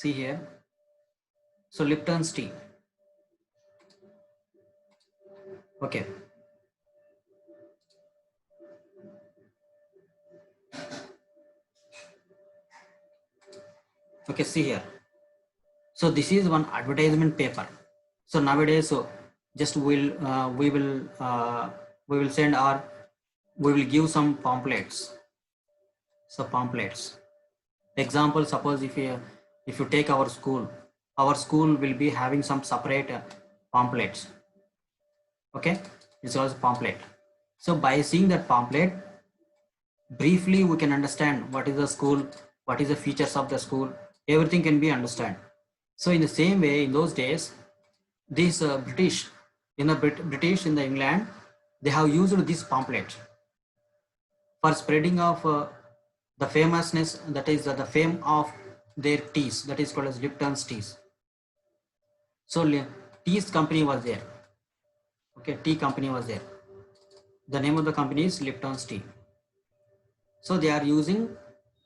See here. So Lipton's tea. Okay. Okay, see here. So this is one advertisement paper. So nowadays, so just we will send or we will give some pamphlets. So pamphlets. Example, suppose if you take our school will be having some separate pamphlets. Okay, it's also pamphlet. So by seeing that pamphlet, briefly we can understand what is the school, what is the features of the school, everything can be understand. So in the same way, in those days, these British in the England, they have used this pamphlet for spreading of the famousness, that is the fame of their teas, that is called as Lipton's teas. So teas company was there. Okay, tea company was there. The name of the company is Lipton's tea. So they are using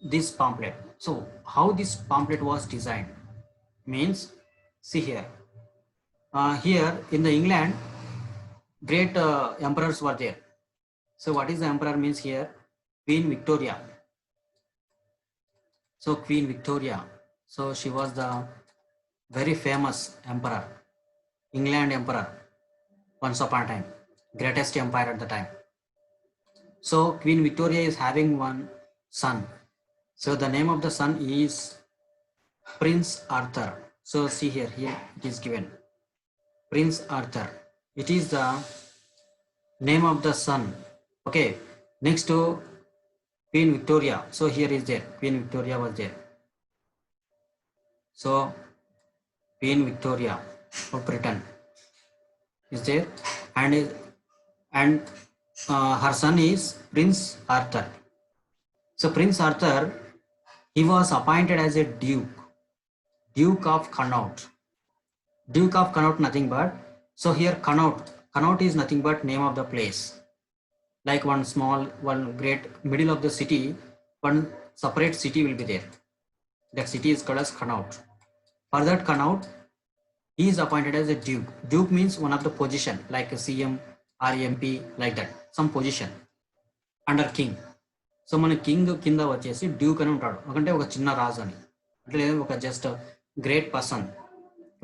this pamphlet. So how this pamphlet was designed means, see here. Here in the England, great emperors were there. So what is the emperor means here? Queen Victoria. So Queen Victoria. So she was the very famous emperor, England emperor, once upon a time, greatest empire at the time. So Queen Victoria is having one son. So the name of the son is Prince Arthur. So see here it is given Prince Arthur. It is the name of the son. Okay, next to Queen Victoria. So here is there Queen Victoria was there. So Queen Victoria of Britain is there, and her son is Prince Arthur. So Prince Arthur, he was appointed as a Duke of Connaught. Duke of Connaught, nothing but, so here Connaught is nothing but name of the place. Like one great middle of the city, one separate city will be there. That city is called as Connaught. For that Connaught, he is appointed as a Duke. Duke means one of the position, like a CM or MP, like that, some position under king. So మన king కింద వచ్చేసి Duke అని ఉంటాడు, అంటే ఒక చిన్న రాజు అని, అంటే ఒక just great person.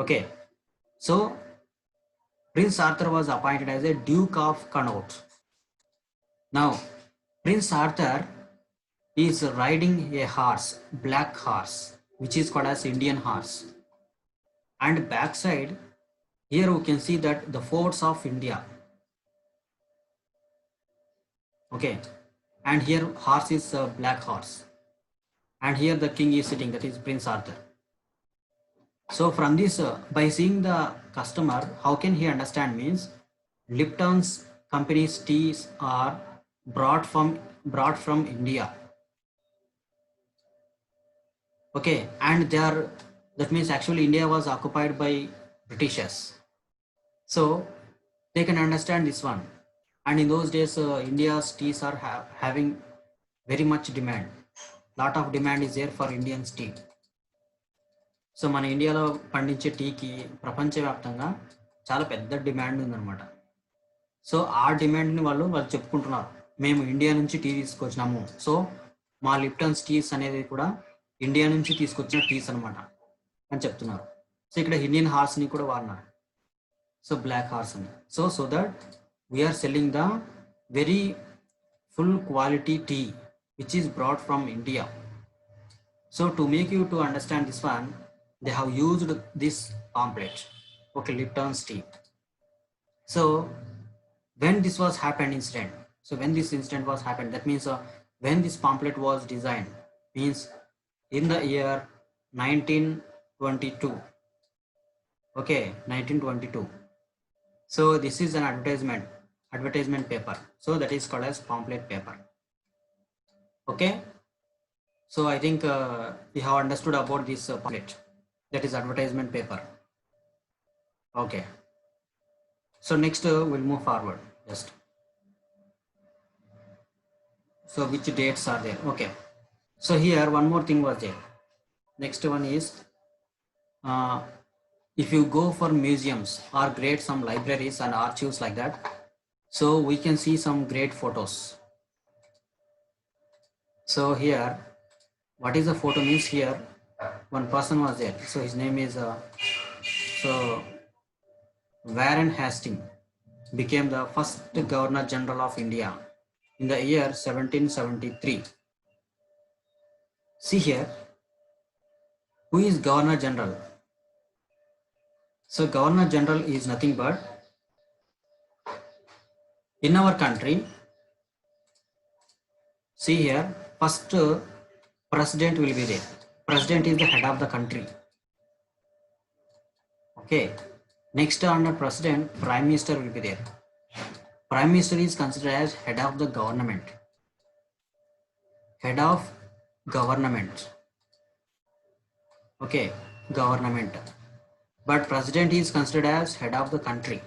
Okay, so prince Arthur was appointed as a duke of Connaught. Now prince Arthur is riding a horse, black horse, which is called as Indian horse. And back side here we can see that the forts of India. Okay, and here horse is a black horse, and here the king is sitting, that is Prince Arthur. So from this, by seeing the customer, how can he understand means Lipton's company's teas are brought from India. Okay, and they are, that means actually India was occupied by Britishers. So they can understand this one. And in those days, India's teas are having very much demand. Lot of demand is there for Indian's tea. So మన ఇండియాలో పండించే టీకి ప్రపంచవ్యాప్తంగా చాలా పెద్ద demand ఉందన్నమాట. So ఆ డిమాండ్ని వాళ్ళు చెప్పుకుంటున్నారు, మేము ఇండియా నుంచి టీ తీసుకొచ్చినాము. సో మా లిప్టన్స్ టీస్ అనేది కూడా ఇండియా నుంచి తీసుకొచ్చిన టీస్ అనమాట అని చెప్తున్నారు. సో ఇక్కడ ఇండియన్ హార్స్ని కూడా వాడినారు, సో బ్లాక్ హార్స్ అని. So that we are selling the very full quality tea which is brought from India. So to make you to understand this one, they have used this pamphlet. Okay, Lipton's tea. So when this was happened incident, so when this incident was happened, that means when this pamphlet was designed means in the year 1922. Okay, 1922. So this is an advertisement paper, so that is called as pamphlet paper. Okay, so I think we have understood about this pamphlet, that is advertisement paper. Okay, so next we'll move forward just. So which dates are there? Okay, so here one more thing was there. Next one is if you go for museums or great some libraries and archives like that, so we can see some great photos. So here, what is the photo means here? One person was there. So his name is so Warren Hastings became the first Governor General of India in the year 1773. See here, who is Governor General? So Governor General is nothing but, in our country, see here, first president will be there. President is the head of the country. Okay. Next under president, prime minister will be there. Prime minister is considered as head of the government. Head of government. Okay, government. But president is considered as head of the country.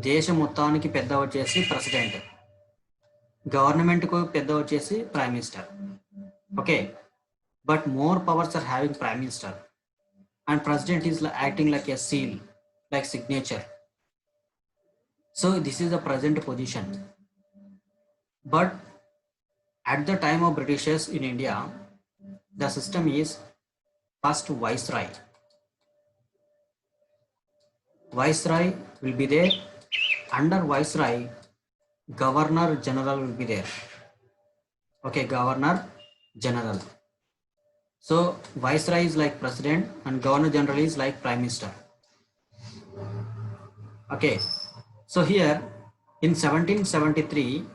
దేశం మొత్తానికి పెద్ద వచ్చేసి president, గవర్నమెంట్కు పెద్ద వచ్చేసి prime minister. Okay, but more powers are having prime minister and president is acting like a seal, like signature. So this is the present position. But at the time of Britishers in India, the system is first viceroy. Viceroy will be there. Under viceroy, governor general will be there. Okay, governor general. So viceroy is like president and governor general is like prime minister. Okay, so here in 1773,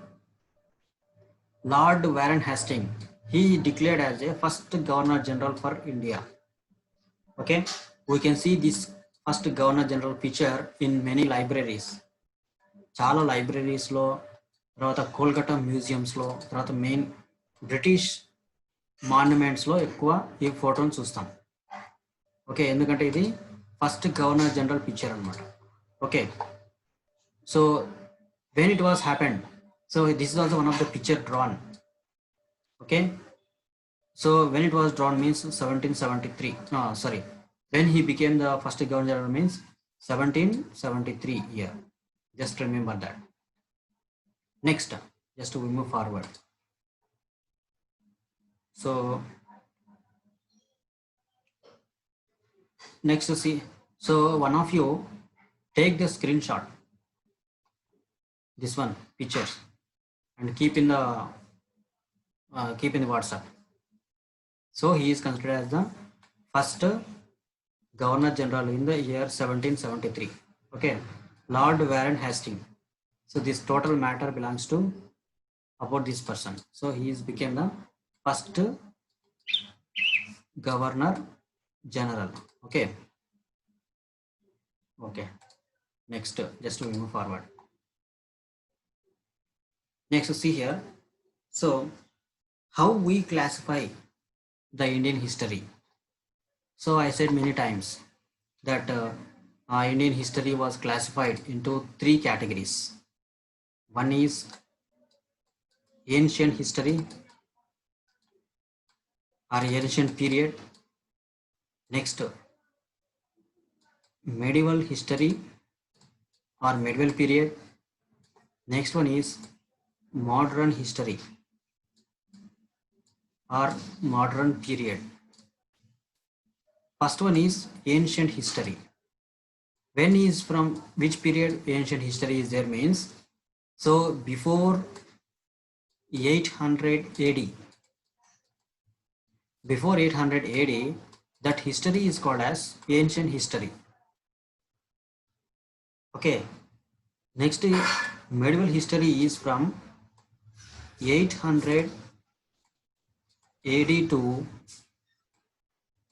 Lord Warren Hastings, he declared as a first governor general for India. Okay, we can see this first governor general picture in many libraries. చాలా లైబ్రరీస్లో, తర్వాత కోల్కతా మ్యూజియంస్లో, తర్వాత main British మాన్యుమెంట్స్లో ఎక్కువ ఈ ఫోటోని చూస్తాం. Okay, ఎందుకంటే ఇది first governor general picture అనమాట. Okay, so when it was happened, so this is also one of the picture drawn. Okay, so when it was drawn means 1773, sorry, when he became the first governor general means 1773 year. Just remember that. Next, just we move forward. So next to see, so one of you take the screenshot, this one pictures, and keep in the WhatsApp. So he is considered as the first governor general in the year 1773. Okay, Lord Warren Hastings. So this total matter belongs to about this person. So he is became the first governor general. Okay, okay, next, just to move forward. Next, see here, so how we classify the Indian history. So I said many times that Indian history was classified into 3 categories. One is ancient history or ancient period. Next, medieval history or medieval period. Next one is modern history or modern period. First one is ancient history. When is from which period ancient history is there means, so before 800 AD. Before 800 AD, that history is called as ancient history. Okay, next is medieval history is from 800 AD to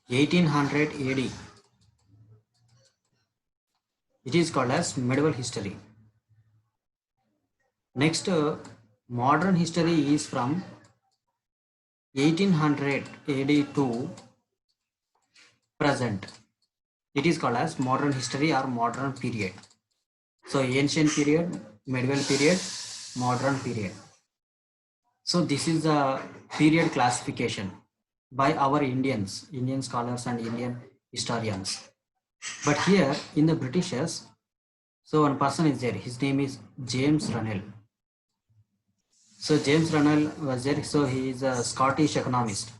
1800 AD. It is called as medieval history. Next, modern history is from 1800 AD to present. It is called as modern history or modern period. So ancient period, medieval period, modern period. So this is the period classification by our Indian scholars and Indian historians. But here in the Britishers, so one person is there. His name is James Runnell. So James Runnell was there. So he is a Scottish economist.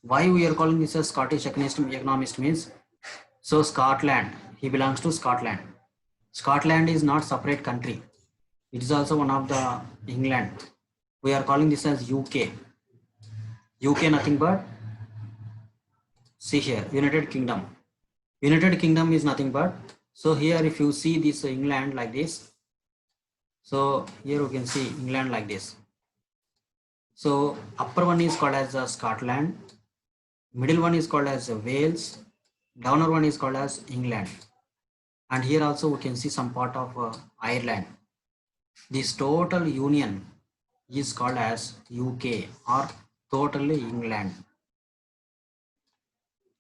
Why we are calling this a Scottish economist means, so Scotland, he belongs to Scotland. Scotland is not separate country. It is also one of the England. We are calling this as UK. UK nothing but, see here, United Kingdom. United Kingdom is nothing but, so here if you see this England like this, so here you can see England like this. So upper one is called as Scotland, middle one is called as Wales, downer one is called as England, and here also we can see some part of Ireland. This total union is called as UK or totally England.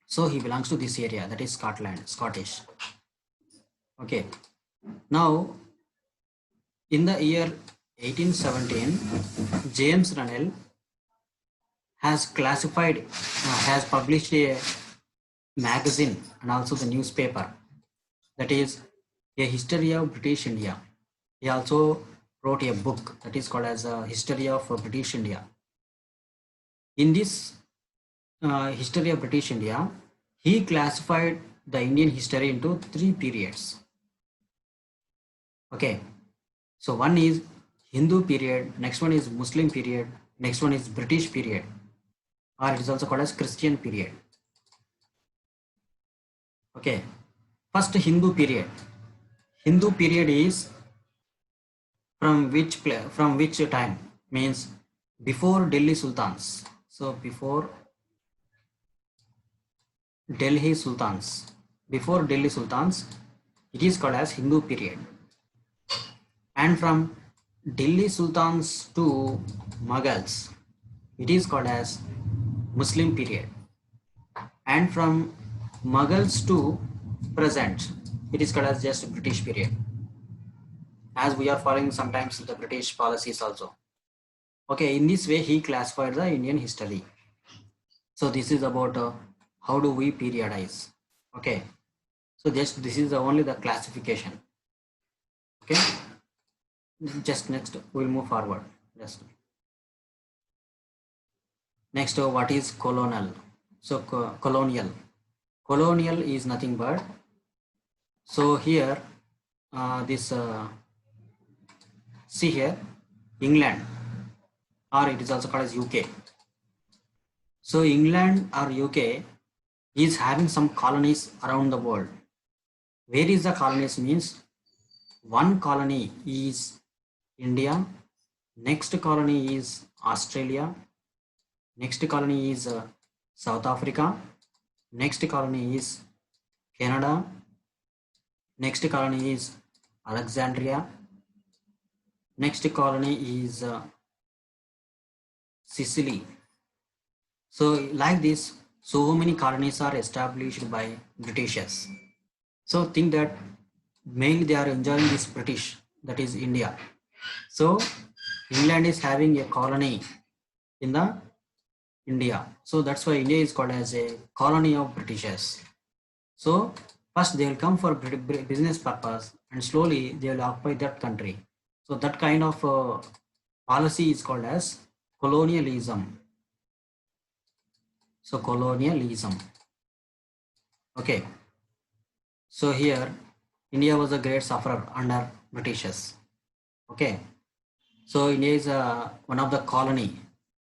So he belongs to this area, that is Scotland, Scottish. Okay. Now, in the year 1817, James Runnell has classified, has published a magazine and also the newspaper, that is a history of British India. He also wrote a book that is called as a history of British India. In this history of British India, he classified the Indian history into 3 periods. Okay, so one is Hindu period, next one is Muslim period, next one is British period, or it is also called as Christian period. Okay, first Hindu period. Hindu period is from which time, means before Delhi Sultans. So before Delhi Sultans, it is called as Hindu period. And from Delhi Sultans to Mughals, it is called as Muslim period. And from Mughals to present, it is called as just British period, as we are following sometimes the British policies also. Okay, in this way he classified the Indian history. So this is about how do we periodize. Okay, so just this is only the classification. Okay, just next we'll move forward. Just next, what is colonial? So colonial is nothing but, so here this see here England, or it is also called as UK. So England or UK is having some colonies around the world. Where is the colonies means, one colony is India, next colony is Australia, next colony is South Africa, next colony is Canada, next colony is Alexandria, next colony is Sicily. So like this, so many colonies are established by Britishers. So think that mainly they are enjoying this British, that is India. So England is having a colony in the India. So that's why India is called as a colony of Britishers. So first they will come for business purpose, and slowly they will occupy that country. So that kind of policy is called as colonialism. So colonialism. Okay. So here India was a great sufferer under Britishers. Okay. So India is one of the colony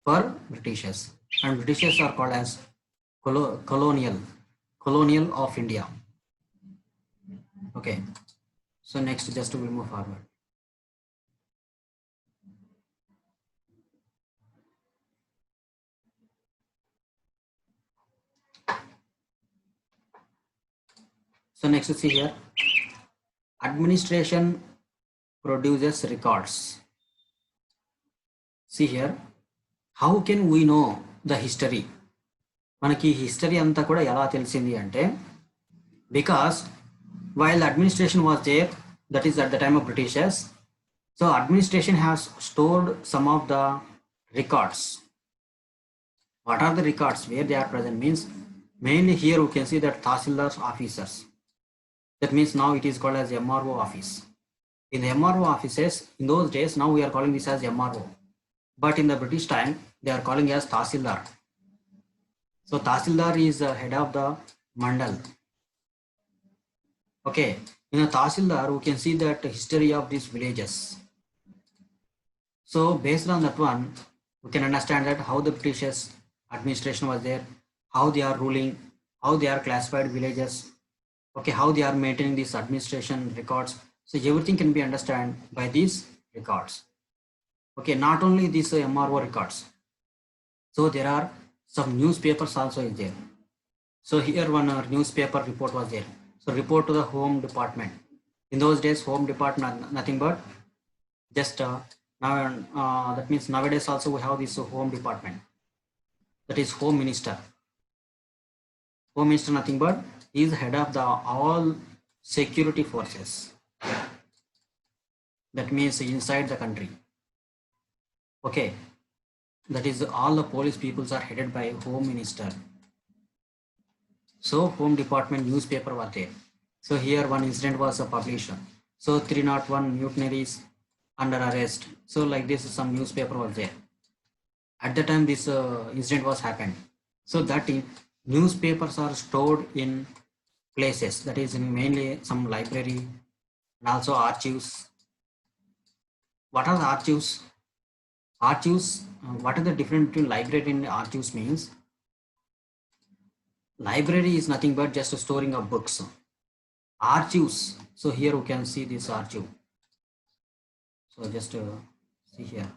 for Britishers, and Britishers are called as colonial of India. Okay. So next, just we'll move forward. So next, see here, administration produces records. See here, how can we know the history? మనకి history అంతా కూడా ఎలా తెలిసింది అంటే, because while the administration was there, that is at the time of Britishers, so administration has stored some of the records. What are the records? Where they are present means, Mainly here we can see that Tahsildar officers. That means now it is called as MRO office. In the MRO offices, in those days, now we are calling this as MRO. But in the British time, they are calling as Tahsildar. So Tahsildar is the head of the Mandal. Okay, in a Tahsildar, we can see that history of these villages. So based on that one, we can understand that how the British administration was there, how they are ruling, how they are classified villages, okay, how they are maintaining these administration records. So everything can be understood by these records. Okay, not only these MRO records. So there are some newspapers also is there. So here one newspaper report was there. So report to the Home Department. In those days, Home Department nothing but just now that means nowadays also we have this Home Department. That is Home Minister. Home Minister nothing but he is head of the all security forces. That means inside the country. Okay, that is all the police peoples are headed by Home Minister. So Home Department newspaper was there. So here one incident was published. So 301 mutineers under arrest. So like this some newspaper was there. At the time this incident was happened. So that newspapers are stored in places, that is in mainly some library and also archives. What are the archives? Archives, what are the difference between library and archives means? Library is nothing but just a storing of books. Archives, so here we can see this archive. So just see here.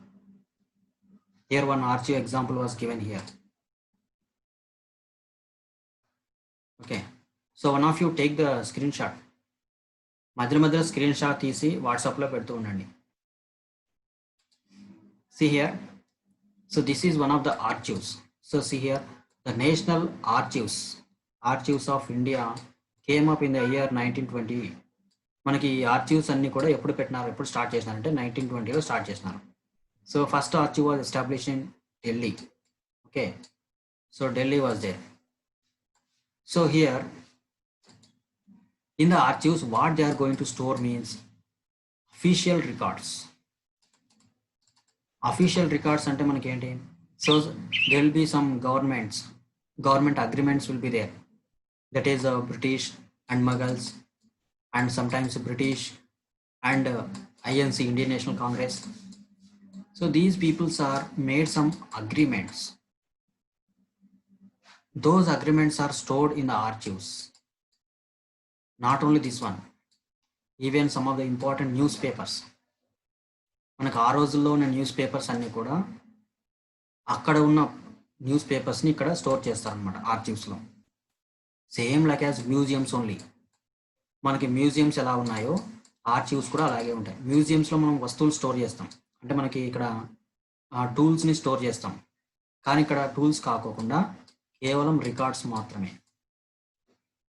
Here one archive example was given here. Okay, so one of you take the screenshot. మధ్య screen shot తీసి వాట్సాప్లో పెడుతూ ఉండండి. See here. So this is one of the archives. So see here, the National Archives of India came up in the year 1920. మనకి archives అన్ని కూడా ఎప్పుడు పెట్టినారు, ఎప్పుడు స్టార్ట్ చేసినారంటే 1920లో స్టార్ట్ చేసినారు. So first archive was establish in Delhi. Okay, so Delhi was there. So here in the archives what they are going to store means official records. Official records ante manaki enti, so there will be some government agreements will be there, that is British and Mughals and sometimes British and INC, Indian National Congress. So these peoples are made some agreements. Those agreements are stored in the archives. Not only this one, even some of the important newspapers. మనకు ఆ రోజుల్లో ఉన్న news papers అన్నీ కూడా అక్కడ ఉన్న news పేపర్స్ని ఇక్కడ store చేస్తారనమాట ఆర్చివ్స్లో. Same like as museums only. మనకి మ్యూజియంస్ ఎలా ఉన్నాయో ఆర్చివ్స్ కూడా అలాగే ఉంటాయి. మ్యూజియంస్లో మనం వస్తువులు స్టోర్ చేస్తాం, అంటే మనకి ఇక్కడ టూల్స్ని స్టోర్ చేస్తాం, కానీ ఇక్కడ టూల్స్ కాకోకుండా కేవలం రికార్డ్స్ మాత్రమే.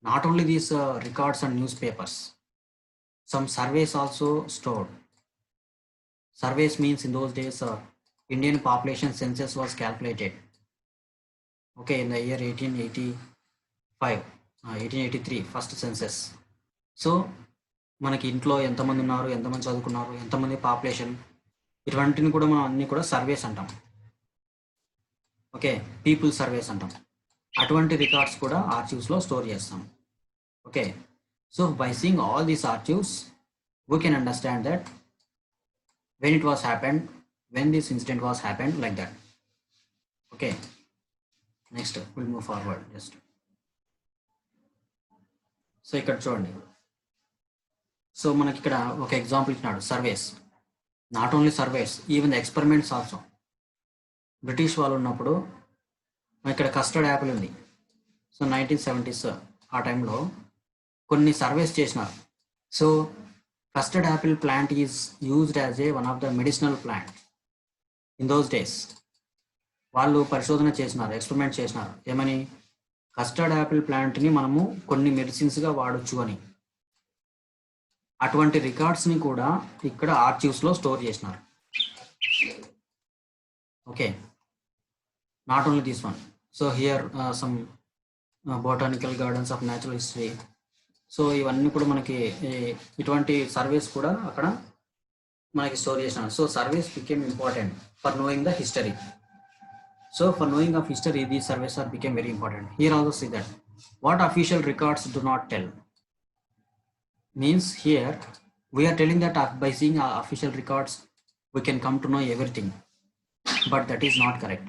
Not only these records and newspapers, some surveys also stored. Surveys means in those days Indian population census was calculated. Okay, in the year 1883 first census. So మనకి ఇంట్లో ఎంతమంది ఉన్నారు, ఎంతమంది చదువుకున్నారు, ఎంతమంది పాపులేషన్, ఇటువంటిని కూడా మనం అన్ని కూడా సర్వేస్ అంటాం. ఓకే, పీపుల్ సర్వేస్ అంటాం. అటువంటి రికార్డ్స్ కూడా ఆర్చివ్స్లో స్టోర్ చేస్తాం. Okay, so by seeing all these archives we can understand that when it was happened, when this incident was happened, like that. Okay, next we'll move forward just. So ఇక్కడ చూడండి, so మనకి ఇక్కడ ఒక example ఇచ్చినాడు, surveys. Not only surveys, even the experiments also. British వాళ్ళు ఉన్నప్పుడు ఇక్కడ custard Apple ఉంది. సో 1970s ఆ టైంలో కొన్ని సర్వేస్ చేసినారు. So custard apple plant is used as one of the medicinal plant in those days. వాళ్ళు పరిశోధన చేసినారు, ఎక్స్పెరిమెంట్ చేసినారు, ఏమని, కస్టర్డ్ యాపిల్ ప్లాంట్ని మనము కొన్ని మెడిసిన్స్గా వాడచ్చు అని. అటువంటి రికార్డ్స్ని కూడా ఇక్కడ ఆర్చివ్స్లో స్టోర్ చేసినారు. Okay, not only this one. So here some botanical gardens of natural history. So ఇవన్నీ కూడా మనకి ఇటువంటి సర్వేస్ కూడా అక్కడ మనకి స్టోర్ చేసినారు. So surveys became important for knowing the history. So for knowing of history, these surveys are became very important. Here also see that what official records do not tell. Means here we are telling that by seeing official records we can come to know everything, but that is not correct.